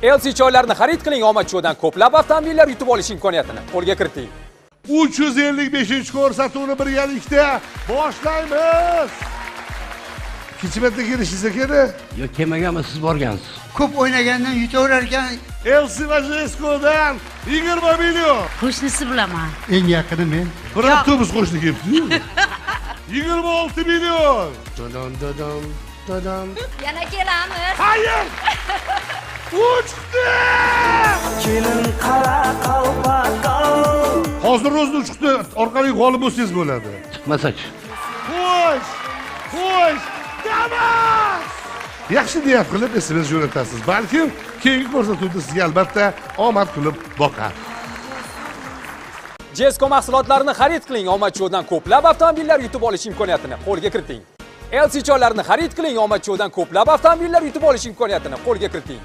LC choylarini xarid qiling, omad cho'dan ko'plab avtomobillar yutib olish imkoniyatini qo'lga kiriting. 355-ko'rsatuvni birgalikda boshlaymiz. Ikkinchi marta kelishingiz kerak. Yo'q, kelmaganman, siz borgansiz. Ko'p o'ynagandan yutaverar ekan. LC va Jesco'dan 20 million. Qo'shnisi bilaman. Eng yaqini men. Bir avtobus qo'shni kelibdi. 26 million. Yana kelamiz. Hayır. Uçtu. Hozir o'zini chiqdi. Orqali g'olib bo'lsangiz bo'ladi. Chiqmasachi. Xo'sh. Damas! Yaxshi niyat qilib SMS jo'natasiz. Balkim keyingi ko'rsatuvda sizga albatta omad kulib boqar. Jesco mahsulotlarini xarid qiling, omad cho'dan ko'plab avtomobillar yutib olish imkoniyatini qo'lga kiriting. LC choylarini xarid qiling, omad cho'dan ko'plab avtomobillar yutib olish imkoniyatini qo'lga kiriting.